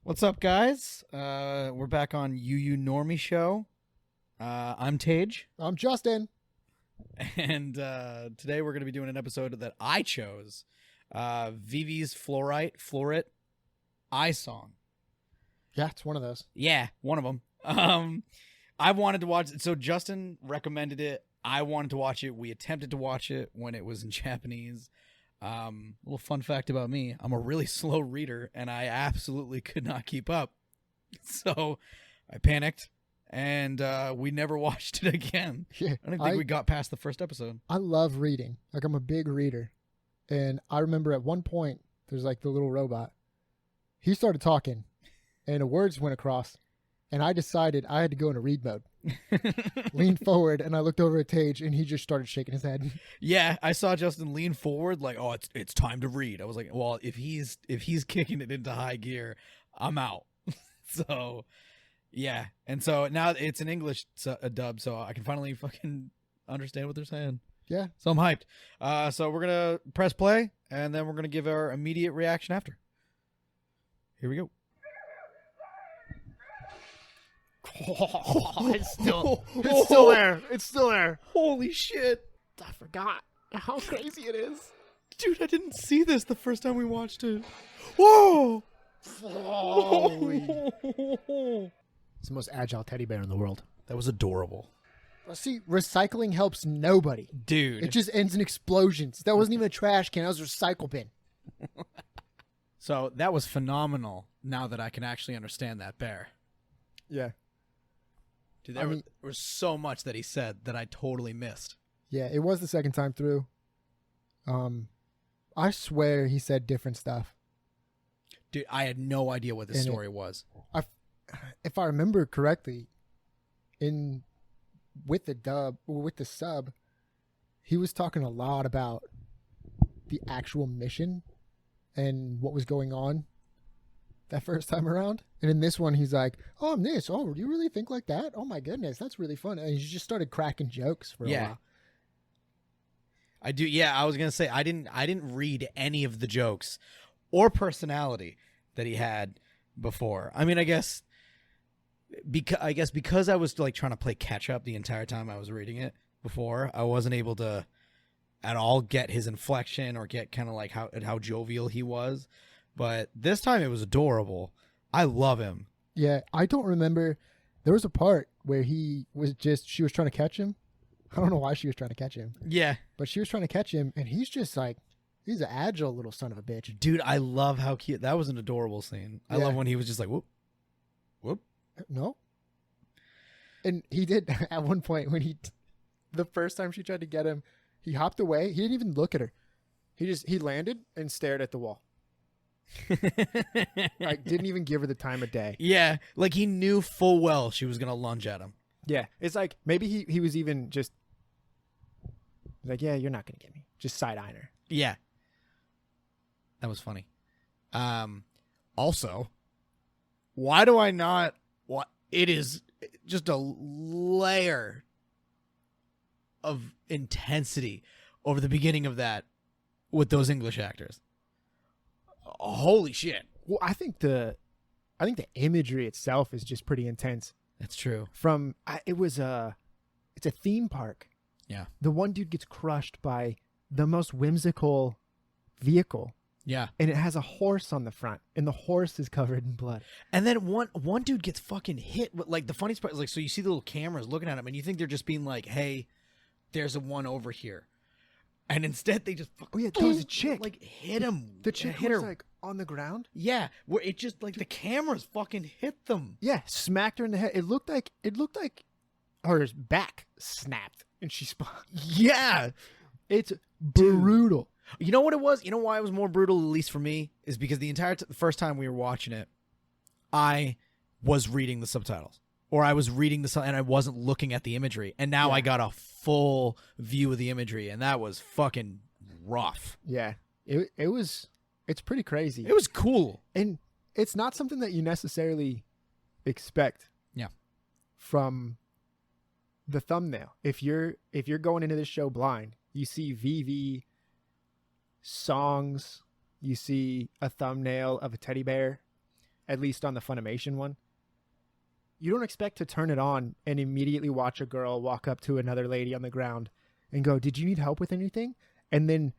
What's up, guys? We're back on UU Normie Show. I'm Tage, I'm Justin. and today we're going to be doing an episode that I chose, VeeVie's Florit I Song. Yeah, it's one of those. Yeah, one of them. I wanted to watch it, so Justin recommended it. I wanted to watch it. We attempted to watch it when it was in Japanese. Little fun fact about me, I'm a really slow reader and I absolutely could not keep up. So I panicked and we never watched it again. Yeah, I don't think we got past the first episode. I love reading. Like, I'm a big reader. And I remember at one point, there's like the little robot. He started talking and the words went across. And I decided I had to go into read mode. Leaned forward and I looked over at Tage and he just started shaking his head. Yeah, I saw Justin lean forward like, "Oh, it's time to read." I was like, "Well, if he's kicking it into high gear, I'm out." So, yeah. And so now it's an English dub, so I can finally fucking understand what they're saying. Yeah. So I'm hyped. So we're going to press play and then we're going to give our immediate reaction after. Here we go. It's still there. It's still there. Holy shit. I forgot how crazy it is. Dude, I didn't see this the first time we watched it. Whoa! Holy. It's the most agile teddy bear in the world. That was adorable. See, recycling helps nobody. Dude. It just ends in explosions. That wasn't even a trash can. That was a recycle bin. So that was phenomenal now that I can actually understand that bear. Yeah. Dude, there was so much that he said that I totally missed. Yeah, it was the second time through. I swear he said different stuff. Dude, I had no idea what this story was. If I remember correctly, with the sub, he was talking a lot about the actual mission and what was going on that first time around. And in this one, he's like, "Oh, I'm this. Oh, do you really think like that? Oh my goodness, that's really fun." And he just started cracking jokes for a while. I do. Yeah, I was gonna say I didn't read any of the jokes or personality that he had before. I mean, I guess because I was like trying to play catch up the entire time I was reading it before, I wasn't able to at all get his inflection or get kind of like how jovial he was. But this time it was adorable. I love him. Yeah, I don't remember. There was a part where she was trying to catch him. I don't know why she was trying to catch him. Yeah. But she was trying to catch him, and he's just like, he's an agile little son of a bitch. Dude, I love how cute. That was an adorable scene. I love when he was just like, whoop, whoop. No. And he did at one point when the first time she tried to get him, he hopped away. He didn't even look at her. He landed and stared at the wall. Like, didn't even give her the time of day. Yeah, like he knew full well she was gonna lunge at him. Yeah, it's like maybe he was even just like, "Yeah, you're not gonna get me." Just side-eyeing her. Yeah, that was funny. Also, why do I not? What it is just a layer of intensity over the beginning of that with those English actors. Holy shit. Well, I think the imagery itself is just pretty intense. That's true. It's a theme park. Yeah. The one dude gets crushed by the most whimsical vehicle. Yeah. And it has a horse on the front, and the horse is covered in blood. And then one dude gets fucking hit. Like, the funniest part is, like, so you see the little cameras looking at him, and you think they're just being like, "Hey, there's a one over here." And instead they just fucking, there was a chick. Like, hit him. The chick hit was her. like on the ground. Yeah, where it just like the cameras fucking hit them. Yeah, smacked her in the head. It looked like her back snapped and she spun. Yeah. It's brutal. You know what it was? You know why it was more brutal, at least for me, is because the entire first time we were watching it, I was reading the subtitles. Or I was reading and I wasn't looking at the imagery. And now I got a full view of the imagery, and that was fucking rough. Yeah. It's pretty crazy. It was cool. And it's not something that you necessarily expect. Yeah. From the thumbnail. If you're going into this show blind, you see VeeVie songs, you see a thumbnail of a teddy bear, at least on the Funimation one, you don't expect to turn it on and immediately watch a girl walk up to another lady on the ground and go, "Did you need help with anything?" And then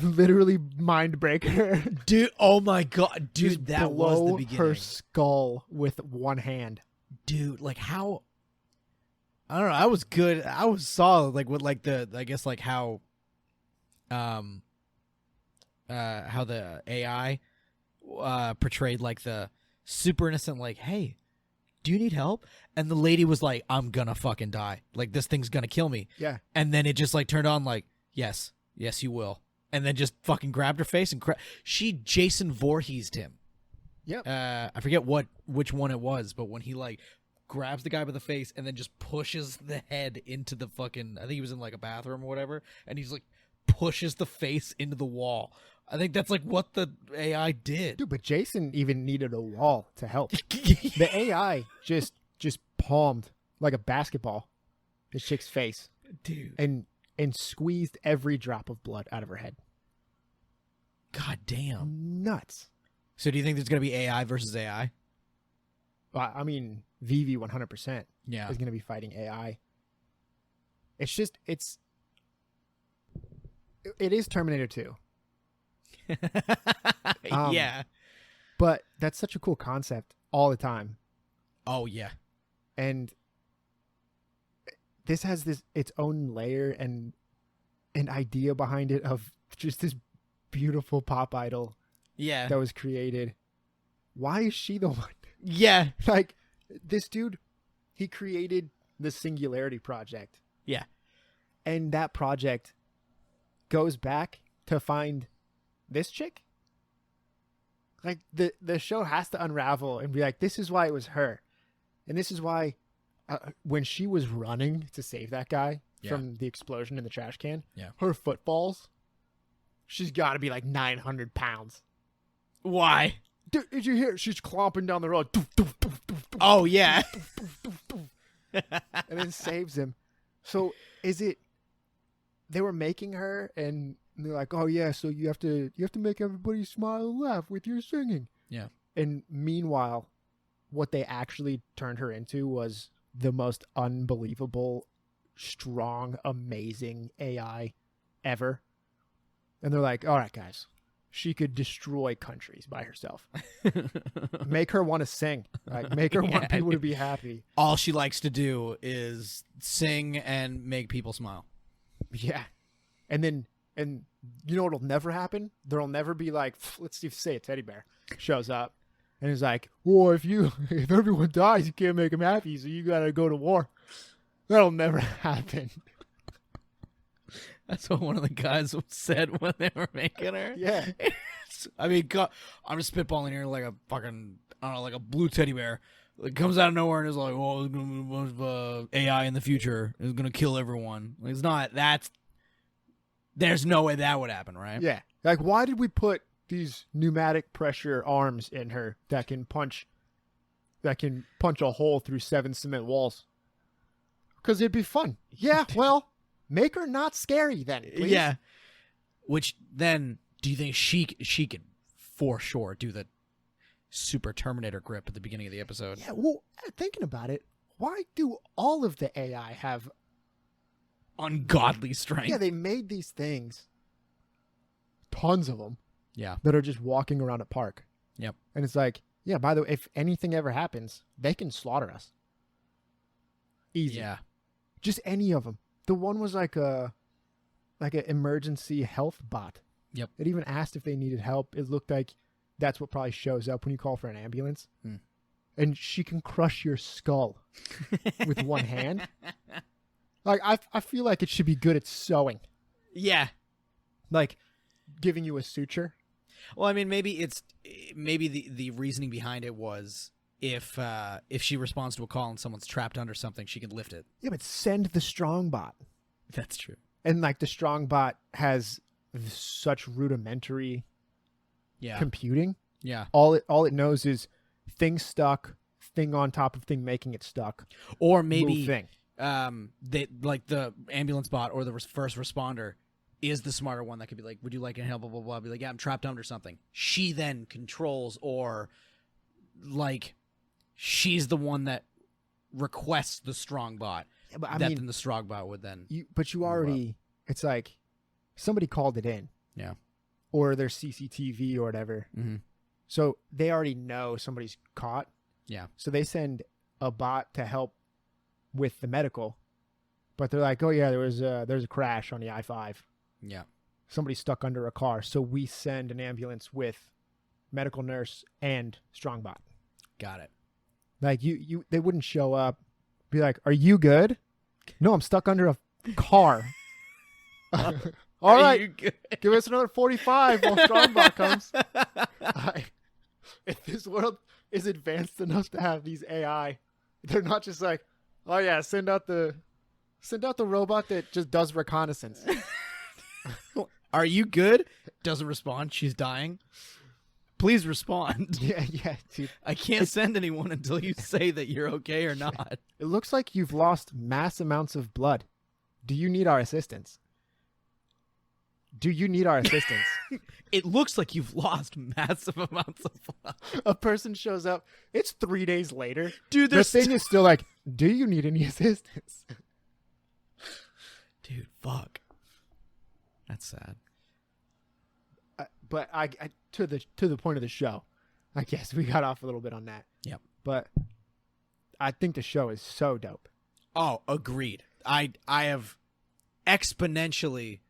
literally mind break her. Dude, oh my god. Dude, Just that was the blow beginning. her skull with one hand. Dude, like how I don't know, I was good. I was solid like with like the I guess like how the AI portrayed like the super innocent like, "Hey, do you need help?" And the lady was like, "I'm gonna fucking die. Like this thing's gonna kill me." Yeah. And then it just like turned on like, "Yes, you will." And then just fucking grabbed her face and she Jason Voorhees'd him. Yep. I forget which one it was, but when he like grabs the guy by the face and then just pushes the head into the fucking, I think he was in like a bathroom or whatever, and he's like pushes the face into the wall. I think that's like what the AI did. Dude, but Jason even needed a wall to help. The AI just palmed like a basketball this chick's face. Dude. And squeezed every drop of blood out of her head. God damn. Nuts. So do you think there's going to be AI versus AI? Well, I mean, VeeVie 100% Yeah. is going to be fighting AI. It's just, it is Terminator 2. Yeah. But that's such a cool concept all the time. Oh, yeah. And this has its own layer and an idea behind it of just this beautiful pop idol Yeah. that was created. Why is she the one? Yeah. Like, this dude, he created the Singularity Project. Yeah. And that project goes back to find this chick? Like, the show has to unravel and be like, this is why it was her. And this is why when she was running to save that guy from the explosion in the trash can, her footballs, she's got to be like 900 pounds. Why? Dude, did you hear? She's clomping down the road. Oh, yeah. And then saves him. So is it they were making her and they're like, "Oh yeah, so you have to make everybody smile and laugh with your singing." Yeah. And meanwhile, what they actually turned her into was the most unbelievable, strong, amazing AI ever. And they're like, "All right, guys, she could destroy countries by herself. Make her want to sing. Like, make her want people to be happy." All she likes to do is sing and make people smile. Yeah. And you know what'll never happen? There'll never be like, let's say a teddy bear shows up and is like, "Well, if everyone dies, you can't make them happy, so you gotta go to war." That'll never happen. That's what one of the guys said when they were making her. Yeah. I mean, God, I'm just spitballing here like a fucking, I don't know, like a blue teddy bear. It comes out of nowhere and is like, "Oh, there's gonna be a bunch of AI in the future. It's gonna kill everyone." Like, it's not. There's no way that would happen, right? Yeah. Like, why did we put these pneumatic pressure arms in her that can punch a hole through 7 cement walls? Because it'd be fun. Yeah, well, make her not scary then, please. Yeah. Which then, do you think she could for sure do the super Terminator grip at the beginning of the episode? Yeah, well, thinking about it, why do all of the AI have... ungodly strength? Yeah, they made these things, tons of them, Yeah. that are just walking around a park. Yep. And it's like, yeah, by the way, if anything ever happens, they can slaughter us. Easy. Yeah. Just any of them. The one was like an emergency health bot. Yep. It even asked if they needed help. It looked like that's what probably shows up when you call for an ambulance. And she can crush your skull with one hand. Like, I feel like it should be good at sewing. Yeah. Like, giving you a suture. Well, I mean, maybe the reasoning behind it was if she responds to a call and someone's trapped under something, she can lift it. Yeah, but send the strong bot. That's true. And like the strong bot has such rudimentary computing. Yeah. All it knows is thing stuck, thing on top of thing making it stuck. Or maybe thing. They like the ambulance bot or the first responder is the smarter one that could be like, would you like inhale, blah, blah, blah. Be like, yeah, I'm trapped under something. She then controls, or like she's the one that requests the strong bot. Yeah, but then the strong bot would then. But you already, it's like somebody called it in. Yeah. Or there's CCTV or whatever. Mm-hmm. So they already know somebody's caught. Yeah. So they send a bot to help with the medical. But they're like, oh, yeah, there's a crash on the I-5. Yeah. Somebody's stuck under a car. So we send an ambulance with medical nurse and strong bot. Got it. Like they wouldn't show up, be like, are you good? No, I'm stuck under a car. All right, give us another 45 while Strongbot comes. If this world is advanced enough to have these AI, they're not just like, oh yeah, send out the robot that just does reconnaissance. Are you good? Doesn't respond. She's dying. Please respond. Yeah, dude. I can't send anyone until you say that you're okay or not. It looks like you've lost mass amounts of blood. Do you need our assistance? It looks like you've lost massive amounts of blood. A person shows up. It's 3 days later. Dude, the thing is still like, do you need any assistance? Dude, fuck. That's sad. But I to the point of the show, I guess we got off a little bit on that. Yep. But I think the show is so dope. Oh, agreed. I have exponentially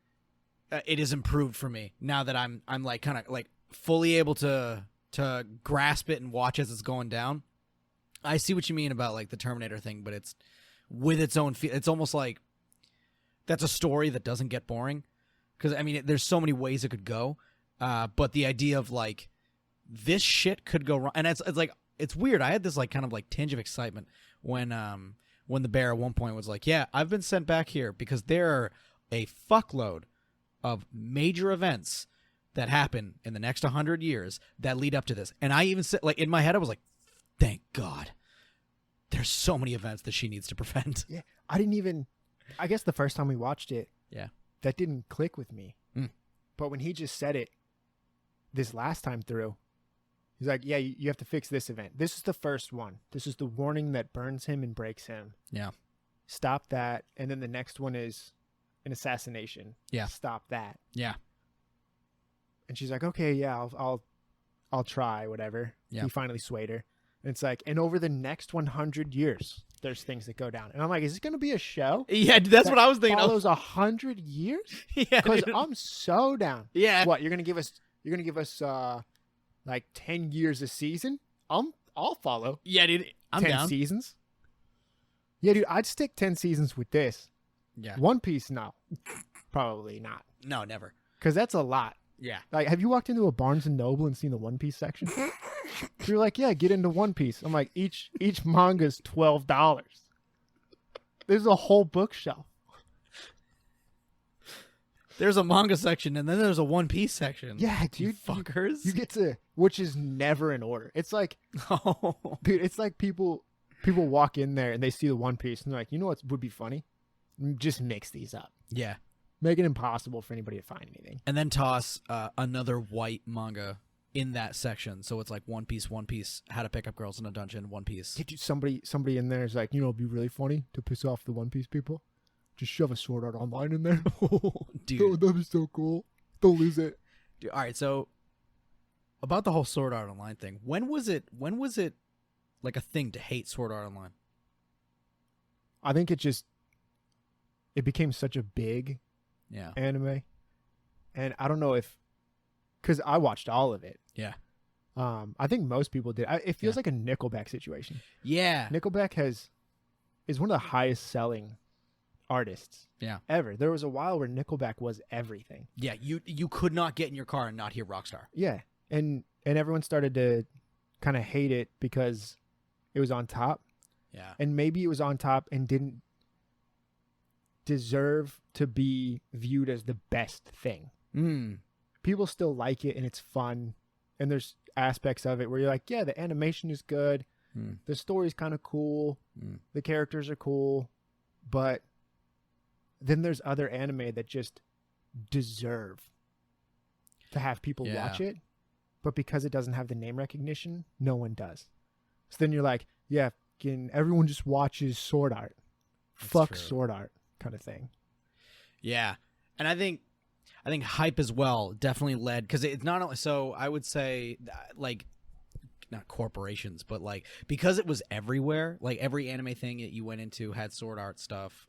it has improved for me now that I'm like kind of like fully able to grasp it and watch as it's going down. I see what you mean about like the Terminator thing, but it's with its own feel. It's almost like that's a story that doesn't get boring, because I mean there's so many ways it could go, but the idea of like this shit could go wrong, and it's like it's weird. I had this like kind of like tinge of excitement when the bear at one point was like, yeah, I've been sent back here because there are a fuckload of major events that happen in the next 100 years that lead up to this. And I even said, like, in my head, I was like, thank God. There's so many events that she needs to prevent. Yeah. I guess the first time we watched it, yeah, that didn't click with me. But when he just said it this last time through, he's like, yeah, you have to fix this event. This is the first one. This is the warning that burns him and breaks him. Yeah. Stop that. And then the next one is an assassination. Yeah. Stop that. Yeah. And she's like, okay, yeah, I'll try, whatever. Yeah. He finally swayed her. And it's like, and over the next 100 years, there's things that go down. And I'm like, is this going to be a show? Yeah, that's what I was thinking. Follows 100 years? Yeah. Because I'm so down. Yeah. What, you're going to give us like 10 years a season? I'll follow. Yeah, dude. I'm 10 down. seasons? Yeah, dude, I'd stick 10 seasons with this. Yeah. One Piece, no. Probably not. No, never. Because that's a lot. Yeah. Like, have you walked into a Barnes and Noble and seen the One Piece section? You're like, yeah, get into One Piece. I'm like, each manga's $12. There's a whole bookshelf. There's a manga section, and then there's a One Piece section. Yeah, dude. You fuckers. You get to, which is never in order. It's like, Oh. dude, it's like people walk in there and they see the One Piece and they're like, you know what would be funny? Just mix these up. Yeah. Make it impossible for anybody to find anything. And then toss another white manga in that section. So it's like One Piece, How to Pick Up Girls in a Dungeon, One Piece. Get you somebody in there is like, you know, it'd be really funny to piss off the One Piece people. Just shove a Sword Art Online in there. Dude. That'd be so cool. Don't lose it. Dude, all right, so about the whole Sword Art Online thing, when was it like a thing to hate Sword Art Online? I think it became such a big anime. And I don't know because I watched all of it. Yeah. I think most people did. It feels like a Nickelback situation. Yeah. Nickelback is one of the highest selling artists ever. There was a while where Nickelback was everything. Yeah, you could not get in your car and not hear Rockstar. Yeah. And everyone started to kind of hate it because it was on top. Yeah. And maybe it was on top and didn't deserve to be viewed as the best thing. People still like it and it's fun, and there's aspects of it where you're like, yeah, the animation is good, the story's kind of cool, the characters are cool, but then there's other anime that just deserve to have people watch it, but because it doesn't have the name recognition, no one does. So then you're like, yeah, everyone just watches Sword Art. Fuck true. Sword Art kind of thing. Yeah. And I think hype as well definitely led, because it's not only, so I would say like, not corporations, but like, because it was everywhere, like every anime thing that you went into had Sword Art stuff.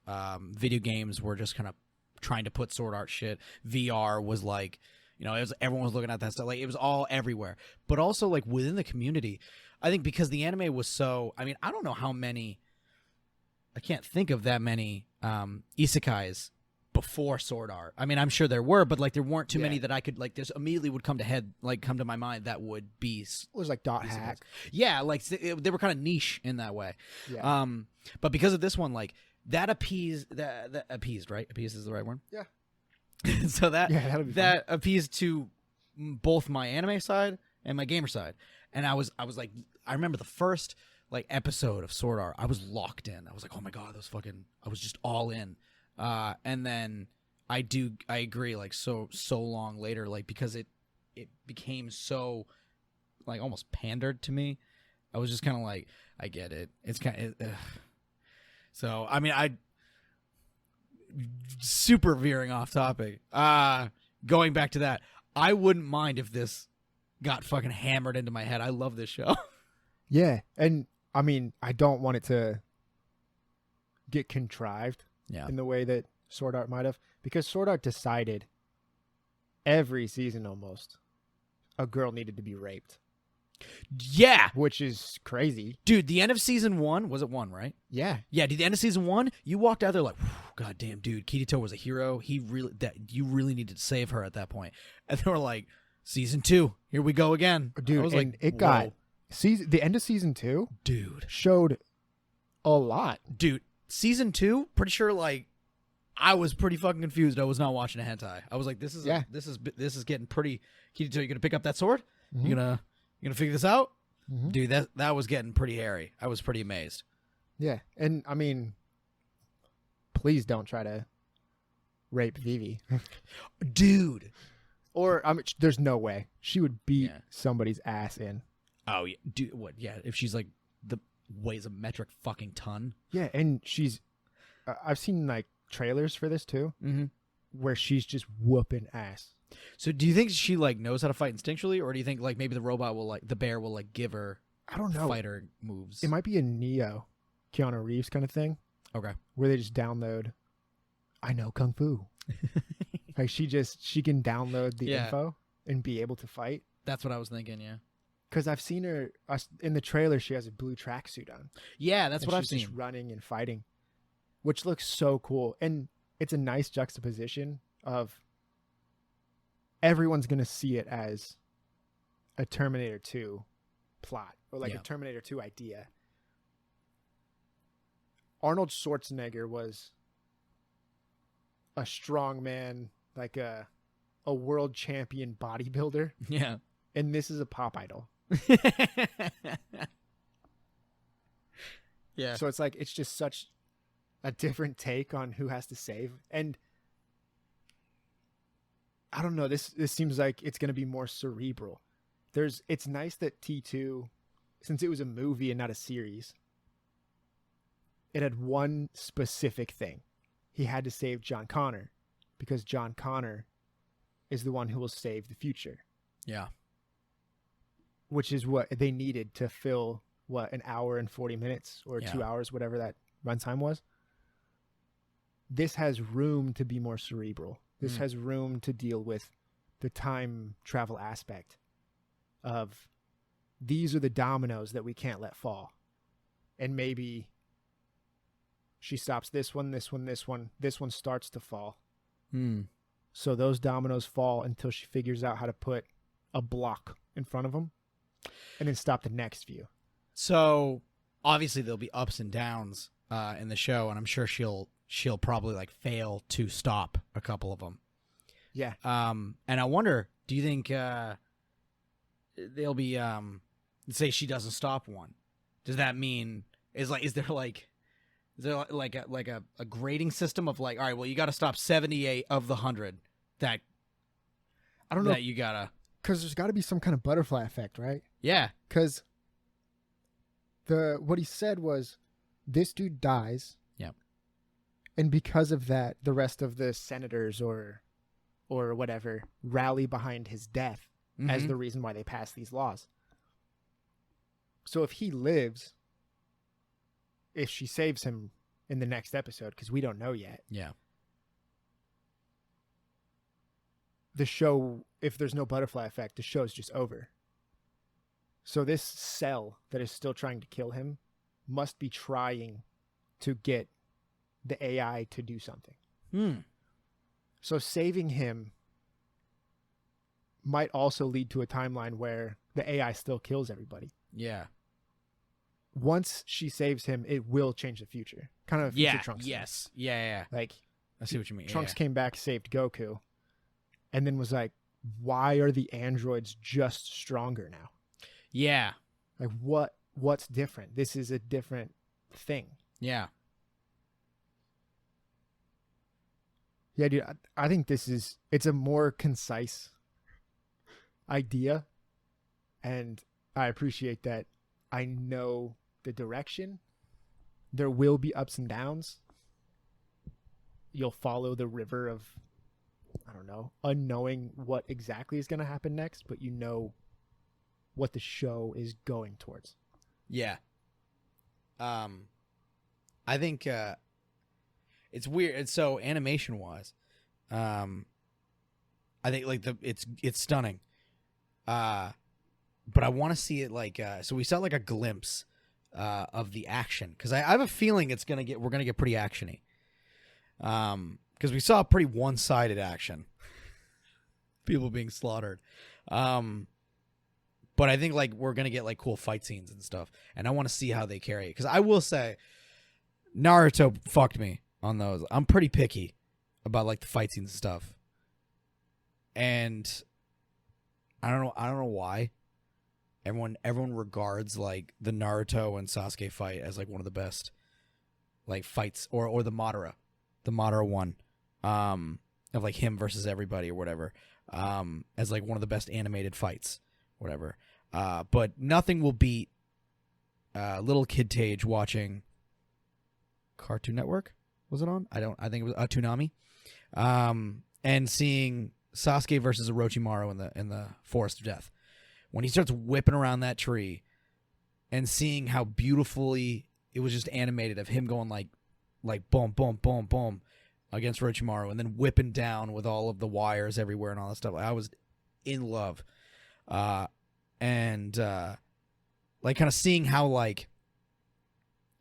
Video games were just kind of trying to put Sword Art shit. VR was like, you know, everyone was looking at that stuff. Like, it was all everywhere. But also, like, within the community, I think because the anime was so, I mean, I don't know how many, I can't think of that many isekais before Sword Art. I mean, I'm sure there were, but like there weren't too many that I could like. This immediately would come to my mind that would be. It was like dot hack. Yeah, like they were kind of niche in that way. Yeah. But because of this one, like that appeased, right? Appeased is the right word. Yeah. So that'll be that appeased to both my anime side and my gamer side, and I was like, I remember the first like episode of Sword Art, I was locked in. I was like, oh my god, I was just all in. And then I agree, like so long later, like because it became so like almost pandered to me. I was just kind of like, I get it. It's kind of so. I mean, I super veering off topic. Going back to that, I wouldn't mind if this got fucking hammered into my head. I love this show. Yeah, and I mean, I don't want it to get contrived. Yeah. In the way that Sword Art might have, because Sword Art decided every season almost a girl needed to be raped. Yeah, which is crazy, dude. The end of season 1, was it 1, right? Yeah, dude. The end of season 1, you walked out there like, god damn, dude, Kirito was a hero. You really needed to save her at that point. And they were like, season 2, here we go again, dude. I was like, it got the end of season 2, dude, showed a lot, dude. Season 2, pretty sure, like, I was pretty fucking confused. I was not watching a hentai. I was like, this is getting pretty. Kirito, you gonna pick up that sword? Mm-hmm. You gonna figure this out? Mm-hmm. Dude, that was getting pretty hairy. I was pretty amazed. Yeah, and I mean, please don't try to rape VeeVie, dude. Or I mean, there's no way she would beat somebody's ass in. Oh yeah, dude. What? Yeah, if she's like weighs a metric fucking ton. Yeah, and she's I've seen like trailers for this too, where she's just whooping ass. So do you think she like knows how to fight instinctually, or do you think like maybe the bear will like give her, I don't know, fighter moves? It might be a Neo, Keanu Reeves kind of thing. Okay. Where they just download, I know Kung Fu. Like she can download the info and be able to fight. That's what I was thinking, yeah. Because I've seen her in the trailer. She has a blue tracksuit on. Yeah, that's what I've seen. She's just running and fighting, which looks so cool. And it's a nice juxtaposition of everyone's going to see it as a Terminator 2 plot or like a Terminator 2 idea. Arnold Schwarzenegger was a strong man, like a world champion bodybuilder. Yeah. And this is a pop idol. Yeah. So it's like, it's just such a different take on who has to save. And I don't know, this seems like it's going to be more cerebral. It's nice that T2, since it was a movie and not a series, it had one specific thing. He had to save John Connor because John Connor is the one who will save the future. Yeah. Which is what they needed to fill, an hour and 40 minutes or 2 hours, whatever that runtime was. This has room to be more cerebral. This has room to deal with the time travel aspect of these are the dominoes that we can't let fall. And maybe she stops this one starts to fall. So those dominoes fall until she figures out how to put a block in front of them and then stop the next view. So obviously there'll be ups and downs in the show, and I'm sure she'll probably like fail to stop a couple of them. Yeah. And I wonder, do you think they'll be say she doesn't stop one? Does that mean is there a grading system of like, all right, well, you got to stop 78 of the 100 that I don't know, that you gotta. because there's got to be some kind of butterfly effect, right? Yeah. Because what he said was, this dude dies. Yep. And because of that, the rest of the senators or whatever rally behind his death as the reason why they passed these laws. So if he lives, if she saves him in the next episode, because we don't know yet. Yeah. The show, if there's no butterfly effect, the show's just over. So this cell that is still trying to kill him must be trying to get the AI to do something. So saving him might also lead to a timeline where the AI still kills everybody. Yeah. Once she saves him, it will change the future. Kind of future Yeah. Trunks. Yes. Yeah. Like, I see what you mean. Trunks came back, saved Goku, and then was like, why are the androids just stronger now? Yeah. Like, what's different? This is a different thing. Yeah. Yeah, dude, I think it's a more concise idea, and I appreciate that. I know the direction. There will be ups and downs. You'll follow the river of, I don't know, unknowing what exactly is going to happen next, but you know what the show is going towards. Yeah. I think it's weird. And so animation wise, I think like it's stunning. But I want to see it like so we saw like a glimpse of the action, because I have a feeling we're gonna get pretty actiony. Because we saw pretty one-sided action, people being slaughtered. But I think like we're gonna get like cool fight scenes and stuff, and I want to see how they carry it. Because I will say, Naruto fucked me on those. I'm pretty picky about like the fight scenes and stuff, and I don't know why. Everyone regards like the Naruto and Sasuke fight as like one of the best like fights, or the Madara one, of like him versus everybody or whatever, as like one of the best animated fights, whatever. But nothing will beat little kid Tage watching Cartoon Network. Was it on? I think it was Toonami. And seeing Sasuke versus Orochimaru in the Forest of Death, when he starts whipping around that tree, and seeing how beautifully it was just animated of him going like boom, boom, boom, boom against Orochimaru, and then whipping down with all of the wires everywhere and all that stuff. I was in love. And like kind of seeing how like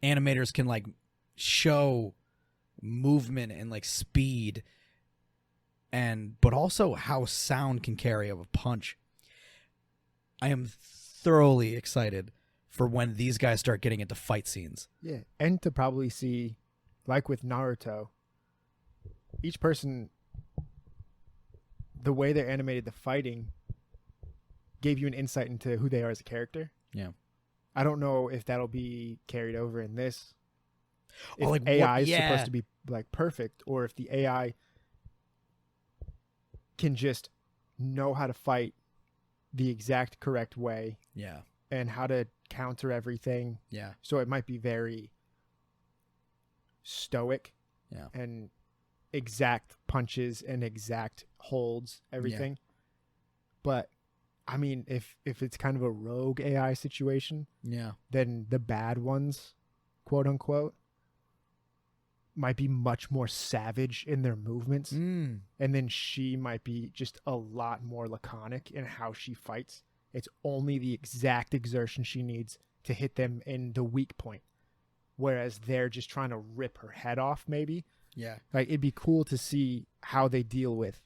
animators can like show movement and like speed, but also how sound can carry of a punch. I am thoroughly excited for when these guys start getting into fight scenes. Yeah, and to probably see, like with Naruto, each person, the way they're animated the fighting gave you an insight into who they are as a character. Yeah. I don't know if that'll be carried over in this. If like AI is supposed to be like perfect, or if the AI can just know how to fight the exact correct way. Yeah. And how to counter everything. Yeah. So it might be very stoic. Yeah. And exact punches and exact holds, everything. Yeah. But I mean, if it's kind of a rogue AI situation, yeah, then the bad ones, quote unquote, might be much more savage in their movements. And then she might be just a lot more laconic in how she fights. It's only the exact exertion she needs to hit them in the weak point. Whereas they're just trying to rip her head off, maybe. Yeah. Like, it'd be cool to see how they deal with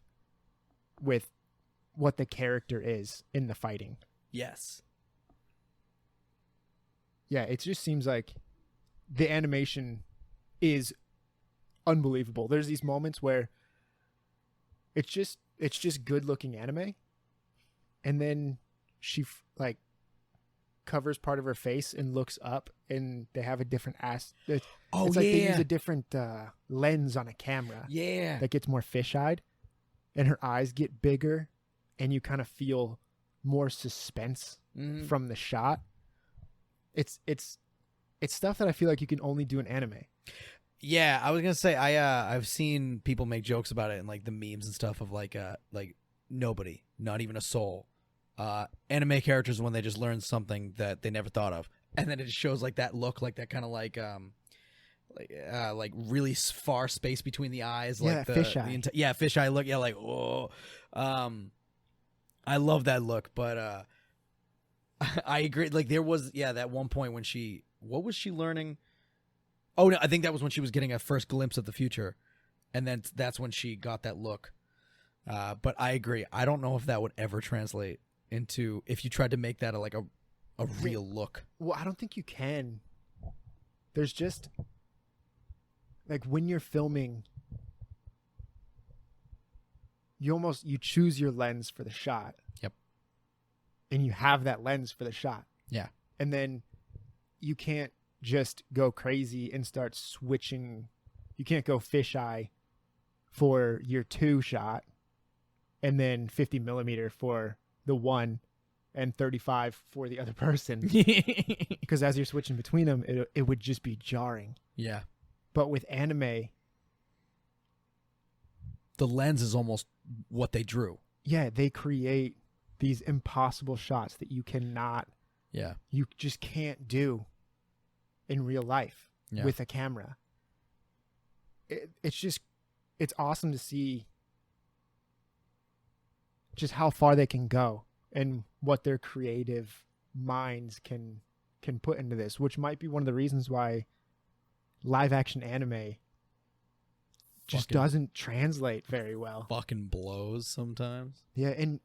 what the character is in the fighting. Yes. Yeah, it just seems like the animation is unbelievable. There's these moments where it's just good looking anime, and then she like covers part of her face and looks up, and they have a different it's like they use a different lens on a camera. Yeah, that gets more fish-eyed. and her eyes get bigger, and you kind of feel more suspense from the shot. It's stuff that I feel like you can only do in anime. Yeah, I was gonna say I've seen people make jokes about it and like the memes and stuff of like nobody, not even a soul, anime characters when they just learn something that they never thought of, and then it just shows like that look, like that kind of like really far space between the eyes, like the fisheye. Fisheye look, like oh, I love that look, but I agree. Like there was that one point when what was she learning? Oh no, I think that was when she was getting a first glimpse of the future, and then that's when she got that look. But I agree. I don't know if that would ever translate into if you tried to make that a real look. Well, I don't think you can. There's just like when you're filming, you choose your lens for the shot. Yep. And you have that lens for the shot. Yeah. And then you can't just go crazy and start switching. You can't go fisheye for your 2 shot and then 50 millimeter for the 1 and 35 for the other person. Because as you're switching between them, it would just be jarring. Yeah. But with anime, the lens is almost what they drew. Yeah, they create these impossible shots that you just can't do in real life with a camera. It's awesome to see just how far they can go and what their creative minds can put into this, which might be one of the reasons why live action anime just doesn't translate very well. Fucking blows sometimes. Yeah, and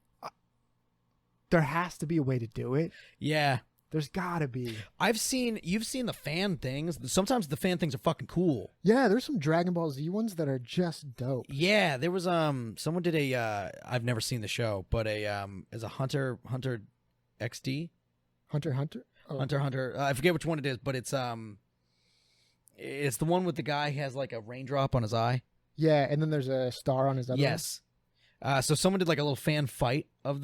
there has to be a way to do it. Yeah. There's gotta be. You've seen the fan things. Sometimes the fan things are fucking cool. Yeah, there's some Dragon Ball Z ones that are just dope. Yeah, there was someone did I've never seen the show, but as a Hunter XD, Hunter. Oh. Hunter. I forget which one it is, but it's the one with the guy who has like a raindrop on his eye. Yeah, and then there's a star on his other. Yes. So someone did like a little fan fight of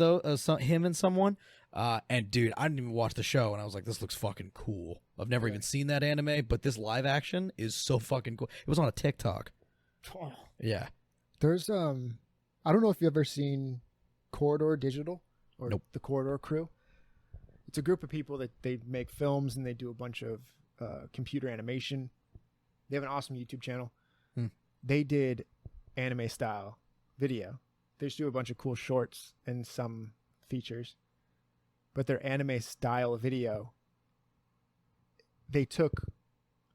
him and someone. And dude, I didn't even watch the show, and I was like, this looks fucking cool. I've never even seen that anime, but this live action is so fucking cool. It was on a TikTok. Oh. Yeah. There's I don't know if you've ever seen Corridor Digital or Nope. the Corridor Crew. It's a group of people that they make films and they do a bunch of computer animation. They have an awesome YouTube channel. They did anime style video. They just do a bunch of cool shorts and some features. But their anime style video, they took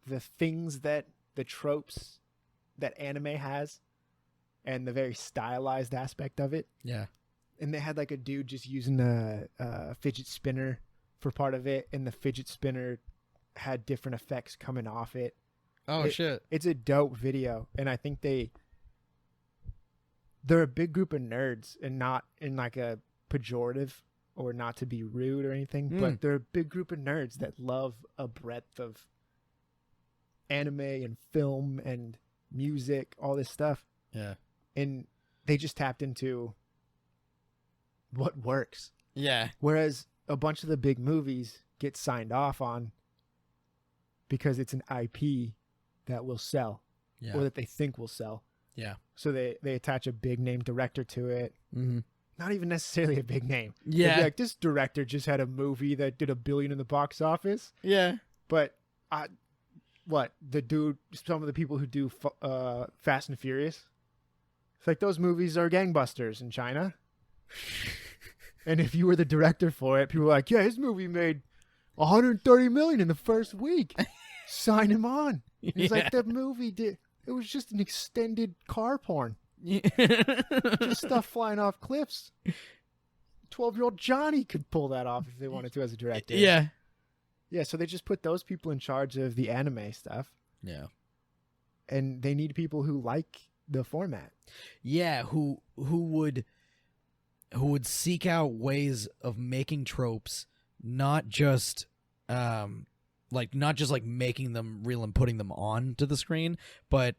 the things the tropes that anime has and the very stylized aspect of it. Yeah. And they had like a dude just using a fidget spinner for part of it, and the fidget spinner had different effects coming off it. Oh, shit. It's a dope video, and I think they're a big group of nerds, and not in like a pejorative or not to be rude or anything, but they're a big group of nerds that love a breadth of anime and film and music, all this stuff. Yeah. And they just tapped into what works. Yeah. Whereas a bunch of the big movies get signed off on because it's an IP that will sell, or that they think will sell. Yeah. So they attach a big name director to it. Mm-hmm. Not even necessarily a big name. Yeah. They'll be like, this director just had a movie that did $1 billion in the box office. Yeah. But some of the people who do Fast and Furious, it's like those movies are gangbusters in China. And if you were the director for it, people were like, yeah, his movie made $130 million in the first week. Sign him on. He's like, the movie it was just an extended car porn. Just stuff flying off cliffs. 12-year-old Johnny could pull that off if they wanted to as a director. Yeah. Yeah, so they just put those people in charge of the anime stuff. Yeah. And they need people who like the format. Yeah, who would seek out ways of making tropes, not just making them real and putting them on to the screen, but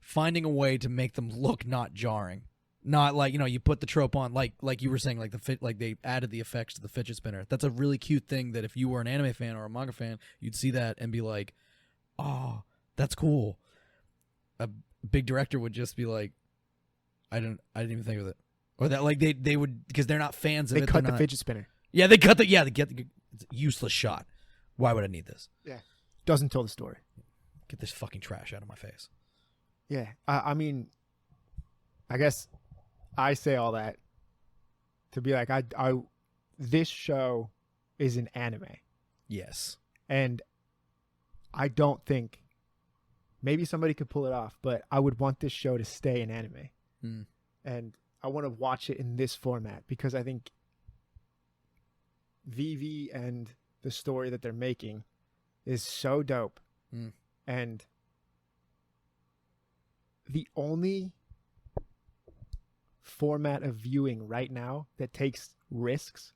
finding a way to make them look not jarring. Not like, you put the trope on, like you were saying, like like they added the effects to the fidget spinner. That's a really cute thing that if you were an anime fan or a manga fan, you'd see that and be like, oh, that's cool. A big director would just be like, I didn't even think of it. Or that, like, they would, because they're not fans of it. They cut the fidget spinner. Yeah, they get the it's a useless shot. Why would I need this? Yeah. Doesn't tell the story. Get this fucking trash out of my face. Yeah. I mean, I guess I say all that to be like, this show is an anime. Yes. And I don't think, maybe somebody could pull it off, but I would want this show to stay an anime. Mm. And I want to watch it in this format because I think VeeVie and the story that they're making is so dope. Mm. And the only format of viewing right now that takes risks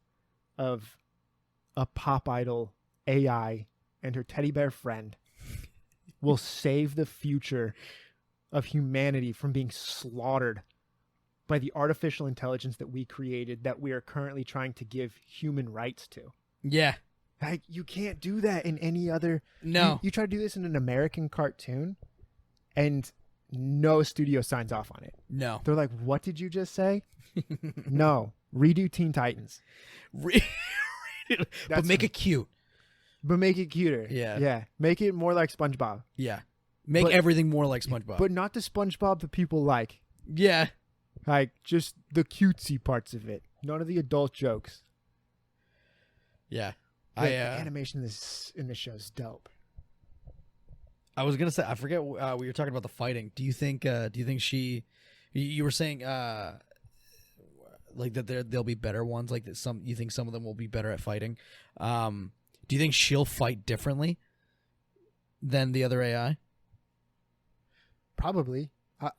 of a pop idol AI and her teddy bear friend will save the future of humanity from being slaughtered by the artificial intelligence that we created, that we are currently trying to give human rights to. Yeah. Like, you can't do that in any other... No. You try to do this in an American cartoon, and no studio signs off on it. No. They're like, what did you just say? No. Redo Teen Titans. But make it cute. But make it cuter. Yeah. Yeah. Make it more like SpongeBob. Yeah. Make everything more like SpongeBob. But not the SpongeBob that people like. Yeah. Like, just the cutesy parts of it. None of the adult jokes. Yeah. The animation in this show is dope. I was gonna say, I forget. We were talking about the fighting. Do you think she? You were saying like that there'll be better ones. Like that you think some of them will be better at fighting. Do you think she'll fight differently than the other AI? Probably.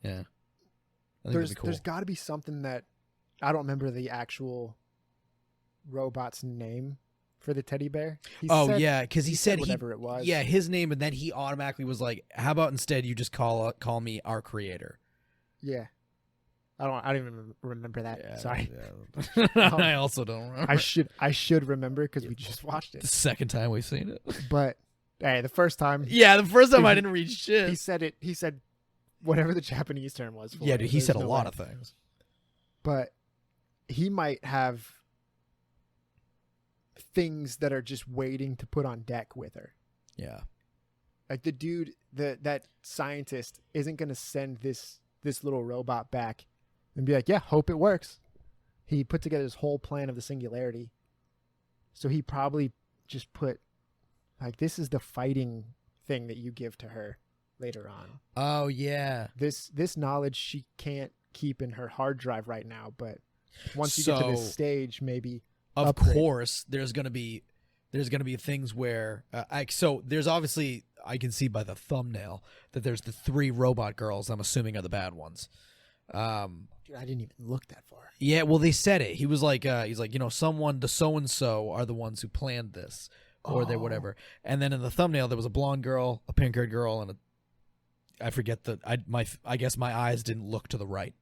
Yeah. There's got to be something that I don't remember the actual robot's name for the teddy bear. Because he said whatever it was. Yeah, his name, and then he automatically was like, "How about instead you just call me our creator?" Yeah, I don't even remember that. Yeah, Sorry, yeah. I also don't remember. I should remember because we just watched it. The second time we've seen it, but hey, the first time. Yeah, the first time I didn't read shit. He said whatever the Japanese term was. For yeah, it. dude, he said a lot of things. But he might have things that are just waiting to put on deck with her. Yeah. Like the dude, that scientist isn't going to send this little robot back and be like, yeah, hope it works. He put together his whole plan of the singularity. So he probably just put, like, this is the fighting thing that you give to her later on. Oh, yeah. This knowledge she can't keep in her hard drive right now, but once you get to this stage, maybe of upgrade. Course there's gonna be things where so there's obviously, I can see by the thumbnail that there's the 3 robot girls I'm assuming are the bad ones. Dude, I didn't even look that far. Yeah, well, they said it. He was like he's like, someone, the so and so are the ones who planned this, or they whatever. And then in the thumbnail there was a blonde girl, a pink-haired girl, and I forget I guess my eyes didn't look to the right.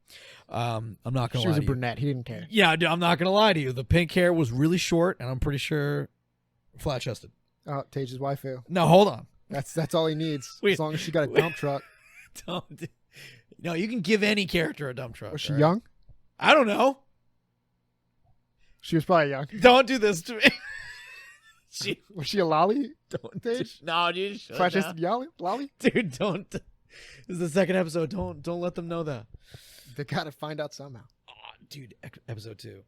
I'm not gonna lie to you. She was a brunette. He didn't care. Yeah, dude, I'm not gonna lie to you. The pink hair was really short, and I'm pretty sure flat chested. Oh, Tage's waifu. No, hold on. That's all he needs. As long as she got a dump truck. No, you can give any character a dump truck. Was she young? I don't know. She was probably young. Don't do this to me. Was she a lolly? Don't. Tage? No, dude. Flat chested lolly? Dude, don't. This is the second episode. Don't let them know that. They gotta find out somehow. Oh, dude, episode 2.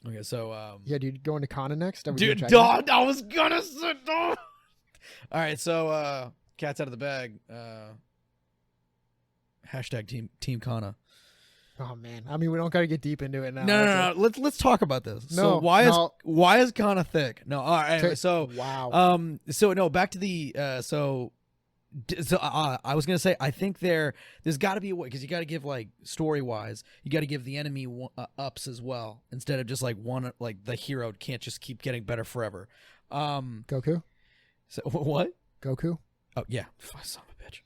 Okay, so yeah, dude, going to Kana next? Dude, dog, I was gonna sit down. All right, so cat's out of the bag. Hashtag team Kana. Oh man, I mean, we don't gotta get deep into it now. No. Let's talk about this. No, so why is Kana thick? No, all right. Anyway, so wow. So no, back to the I was gonna say, I think there's got to be a way, because you got to give, like, story wise, you got to give the enemy ups as well, instead of just like one, like the hero can't just keep getting better forever. Goku. So what? Goku. Oh yeah, son of a bitch.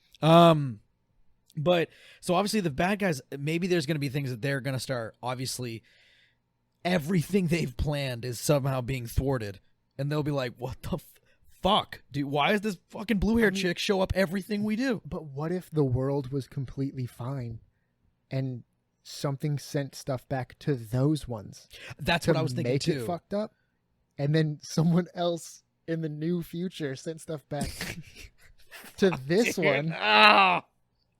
But so obviously the bad guys, maybe there's going to be things that they're going to start. Obviously, everything they've planned is somehow being thwarted, and they'll be like, "What the fuck, dude? Why is this fucking blue hair chick show up everything we do?" But what if the world was completely fine, and something sent stuff back to those ones? That's what I was thinking make too. It fucked up, and then someone else in the new future sent stuff back to this one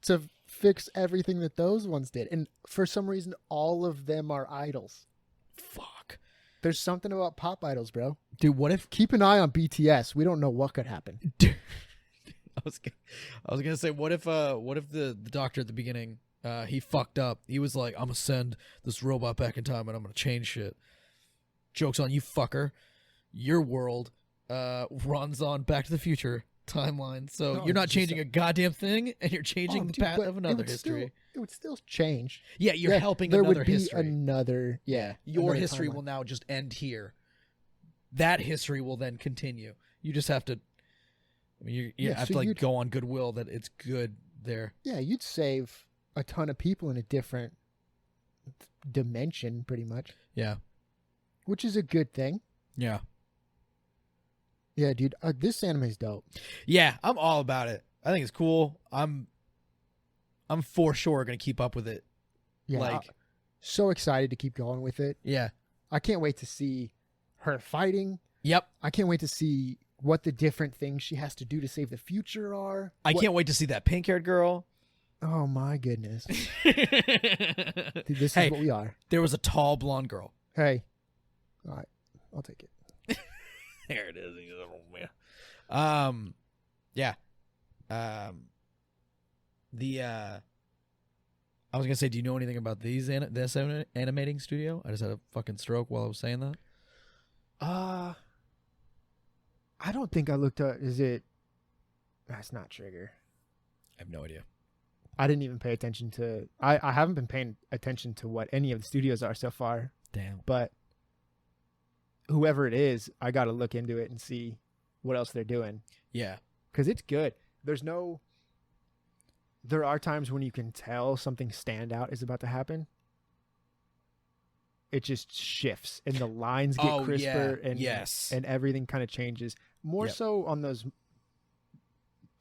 to fix everything that those ones did. And for some reason, all of them are idols. Fuck. There's something about pop idols, bro. Dude, what if Keep an eye on BTS. We don't know what could happen. I was gonna say, what if the doctor at the beginning, he fucked up. He was like, "I'm gonna send this robot back in time and I'm gonna change shit." Joke's on you, fucker. Your world runs on Back to the Future timeline, so No, you're not it's changing just a goddamn thing, and you're changing the dude, path but of it another would history. it would still change. Yeah, you're helping there another would be history. another. Your another history timeline. will now just end here. That history will then continue. You just have to. I mean, you Yeah, have so to like you'd- go on goodwill that it's good there. Yeah, you'd save a ton of people in a different dimension, pretty much, Yeah, which is a good thing. yeah, Yeah, dude, this anime is dope. yeah. I'm all about it. I think it's cool. I'm for sure gonna keep up with it. Yeah, Like- so excited to keep going with it. Yeah. I can't wait to see her fighting. Yep. I can't wait to see what the different things she has to do to save the future are. I can't wait to see that pink-haired girl. Oh my goodness, Dude, dude, this Hey. is what we are. there was a tall blonde girl. Hey, all right, I'll take it. There it is. Yeah. I was gonna say, do you know anything about this animating studio? I just had a fucking stroke while I was saying that. I don't think I looked up. Is it? That's not Trigger. I have no idea. I didn't even pay attention to. I haven't been paying attention to what any of the studios are so far. Damn. But whoever it is, I got to look into it and see what else they're doing, Yeah. because it's good. There are times when you can tell something standout is about to happen. It just shifts and the lines get crisper and yes. and everything kind of changes. More Yep. so on those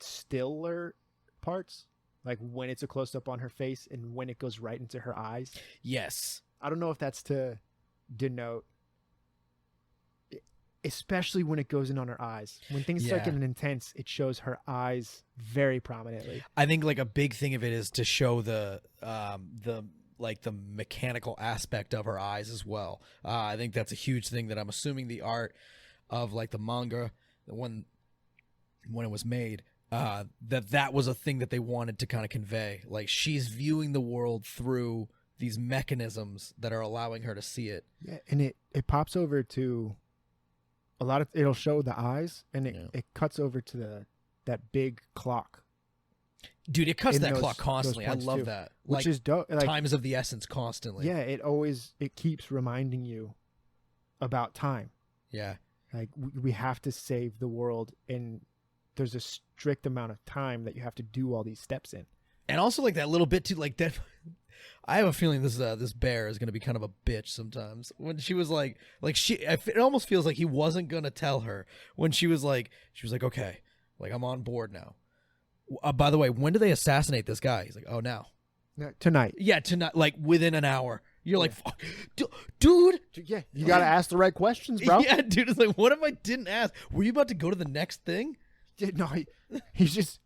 stiller parts, like when it's a close up on her face and when it goes right into her eyes. Yes. I don't know if that's to denote, especially when it goes in on her eyes. When things like Yeah. in intense, it shows her eyes very prominently. I think like a big thing of it is to show the mechanical aspect of her eyes as well. I think that's a huge thing that I'm assuming the art of like the manga when it was made, that was a thing that they wanted to kind of convey. Like she's viewing the world through these mechanisms that are allowing her to see it. Yeah, and it pops over to a lot of, it'll show the eyes and it cuts over to that big clock. Dude, it cuts In that those- clock constantly. I those points, love too. that. Which is dope. Like, time is of the essence constantly. yeah, it keeps reminding you about time. Yeah. Like we have to save the world, and there's a strict amount of time that you have to do all these steps in. And also like that little bit too, like that. I have a feeling this bear is gonna be kind of a bitch sometimes. When she was like it almost feels like he wasn't gonna tell her when she was like, okay, like I'm on board now. By the way, when do they assassinate this guy? He's like, oh, now. Tonight. Yeah, tonight, like within an hour. You're like, fuck, dude. Yeah, you got to ask the right questions, bro. Yeah, dude. It's like, what if I didn't ask? Were you about to go to the next thing? No, he's just,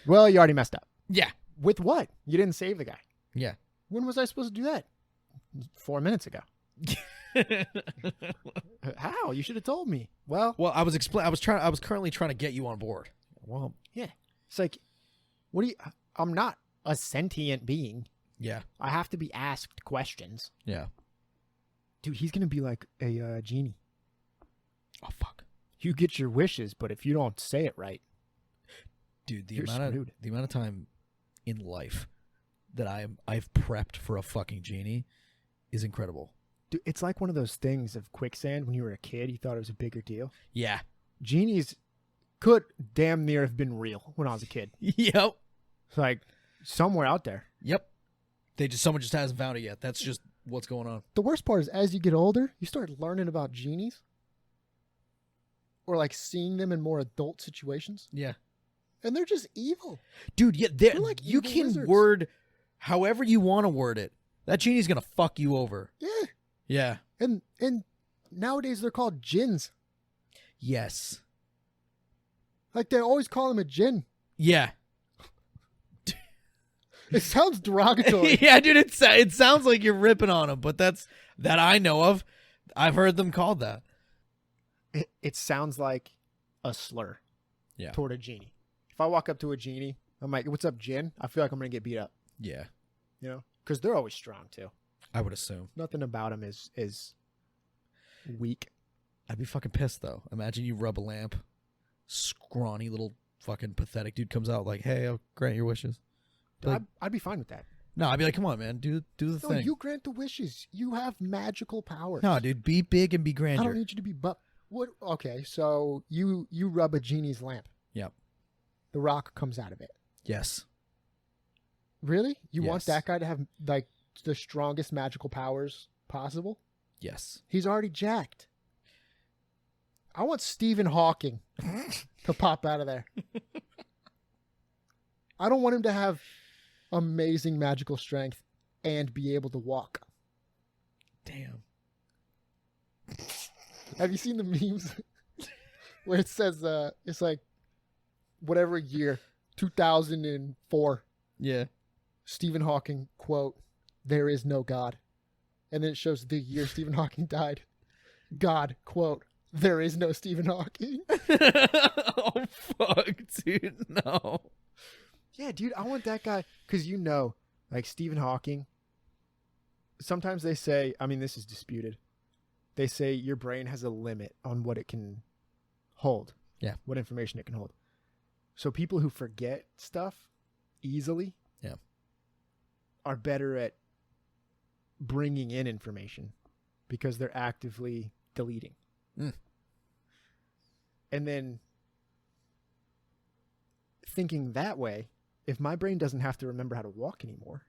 well, you already messed up. Yeah. With what? You didn't save the guy. Yeah. When was I supposed to do that? 4 minutes ago. How? You should have told me. Well, I was currently trying to get you on board. Well, yeah. It's like, I'm not a sentient being. yeah. I have to be asked questions. Yeah. Dude, he's going to be like a genie. Oh, fuck. You get your wishes, but if you don't say it right, Dude, the you're screwed. amount of time in life that I've prepped for a fucking genie is incredible. Dude, it's like one of those things of quicksand. When you were a kid, you thought it was a bigger deal. Yeah. Genies could damn near have been real when I was a kid. Yep. It's like, somewhere out there. Yep. Someone just hasn't found it yet. That's just what's going on. The worst part is as you get older, you start learning about genies. Or like seeing them in more adult situations. Yeah. And they're just evil. Dude, yeah, They're like you evil can wizards. word however you want to word it. That genie's going to fuck you over. Yeah. Yeah. And nowadays they're called djinns. Yes. Like they always call him a djinn. Yeah. It sounds derogatory. Yeah, dude, it sounds like you're ripping on them, but that I know of. I've heard them called that. It sounds like a slur toward a genie. If I walk up to a genie, I'm like, what's up, djinn? I feel like I'm going to get beat up. Yeah. You know? Because they're always strong, too. I would assume. Nothing about them is weak. I'd be fucking pissed, though. Imagine you rub a lamp. Scrawny little fucking pathetic dude comes out like, hey, I'll grant your wishes. Like, I'd be fine with that. no, I'd be like, come on, man. Do the No, thing. you grant the wishes. You have magical powers. No, dude. Be big and be I grandeur. don't need you to be what? Okay, so you rub a genie's lamp. Yep. The rock comes out of it. Yes. Really? You want Yes. that guy to have like the strongest magical powers possible? Yes. He's already jacked. I want Stephen Hawking to pop out of there. I don't want him to have amazing magical strength and be able to walk. Damn. Have you seen the memes where it says it's like whatever year, 2004, Yeah. Stephen Hawking quote, "There is no God," and then it shows the year Stephen Hawking died. God quote, "There is no Stephen Hawking." Oh fuck, dude, no. Yeah, dude, I want that guy because like Stephen Hawking. Sometimes they say, I mean, this is disputed. They say your brain has a limit on what it can hold. Yeah. What information it can hold. So people who forget stuff easily are better at bringing in information because they're actively deleting. Mm. And then thinking that way, if my brain doesn't have to remember how to walk anymore,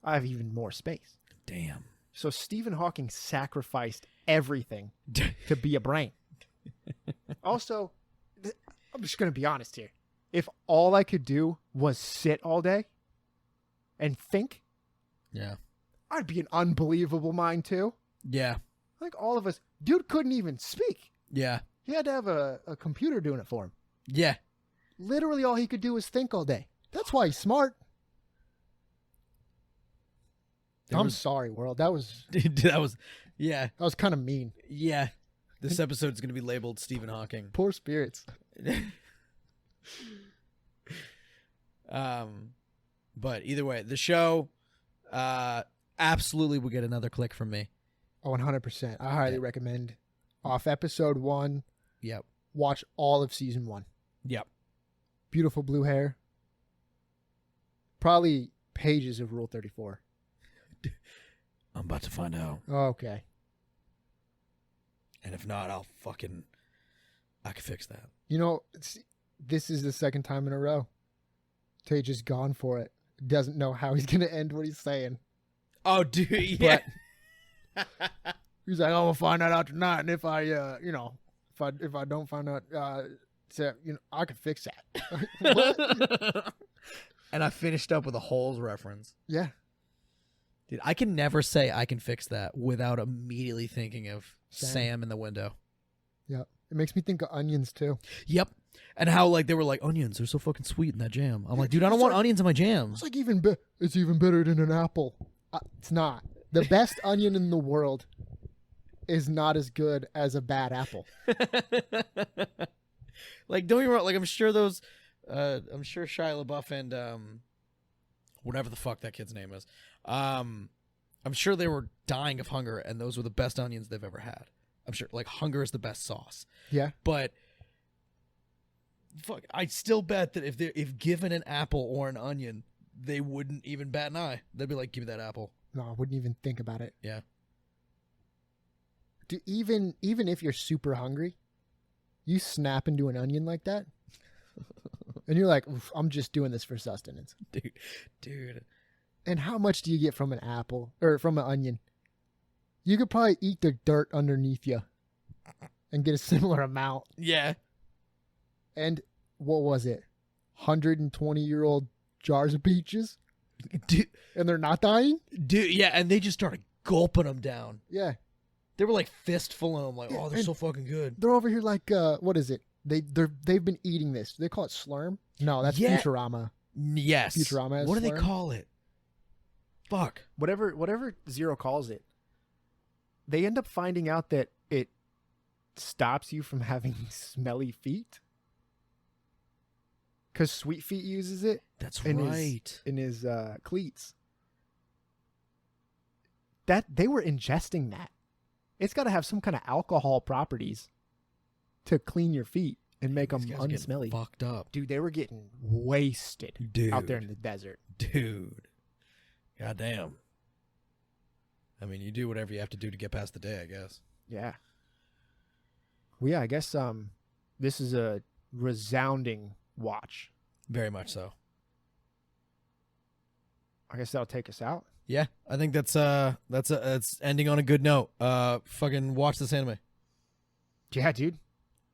I have even more space. Damn. So Stephen Hawking sacrificed everything to be a brain. Also, I'm just going to be honest here. If all I could do was sit all day and think, Yeah. I'd be an unbelievable mind too. Yeah. Like all of us. Dude couldn't even speak. Yeah. He had to have a computer doing it for him. Yeah. Literally all he could do was think all day. That's why he's smart. I'm sorry, world. That was yeah. kind of mean. Yeah. This episode is going to be labeled Stephen Hawking. Poor spirits. But either way, the show absolutely will get another click from me. Oh, 100%. I highly recommend. Off episode 1, Yep. watch all of season 1. Yep. Beautiful blue hair. Probably pages of Rule 34. I'm about to find out. Okay. And if not, I can fix that. You know, this is the second time in a row. Tage is gone for it. Doesn't know how he's going to end what he's saying. Oh, dude, yeah. He's like, "Oh, we'll find that out tonight. And if I, if I don't find out, I could fix that." What? And I finished up with a Holes reference. Yeah. Dude, I can never say I can fix that without immediately thinking of Sam in the window. Yeah. It makes me think of onions too. Yep. And how like they were like, onions are so fucking sweet in that jam. I'm like, dude, I don't want onions in my jam. It's like it's even better than an apple. It's not. The best onion in the world is not as good as a bad apple. Like, don't get me wrong. Like, I'm sure Shia LaBeouf and whatever the fuck that kid's name is. I'm sure they were dying of hunger, and those were the best onions they've ever had. I'm sure, like, hunger is the best sauce. Yeah. But fuck, I still bet that if given an apple or an onion, they wouldn't even bat an eye. They'd be like, "Give me that apple." No, I wouldn't even think about it. Yeah. Even if you're super hungry, you snap into an onion like that, And you're like, "Oof, I'm just doing this for sustenance." Dude. And how much do you get from an apple or from an onion? You could probably eat the dirt underneath you and get a similar amount. Yeah. And what was it? 120-year-old jars of peaches? Dude, And they're not dying? yeah, and they just started gulping them down. Yeah. They were like fistful of them, like, Yeah, oh, they're and so fucking good. They're over here like, what is it? They've been eating this. They call it slurm? No, that's Yeah. Futurama. Yes. Futurama has What do they slurm? call it? Fuck. Whatever Zero calls it, they end up finding out that it stops you from having smelly feet. Because Sweet Feet uses it That's in right. his cleats. That they were ingesting that. It's got to have some kind of alcohol properties to clean your feet and make These them guys are getting unsmelly. fucked up. Dude, they were getting wasted out there in the desert. Dude. Goddamn. I mean, you do whatever you have to do to get past the day, I guess. Yeah. Well, yeah, I guess this is a resounding watch. Very much so. I guess that'll take us out. Yeah, I think that's ending on a good note. Fucking watch this anime. Yeah, dude.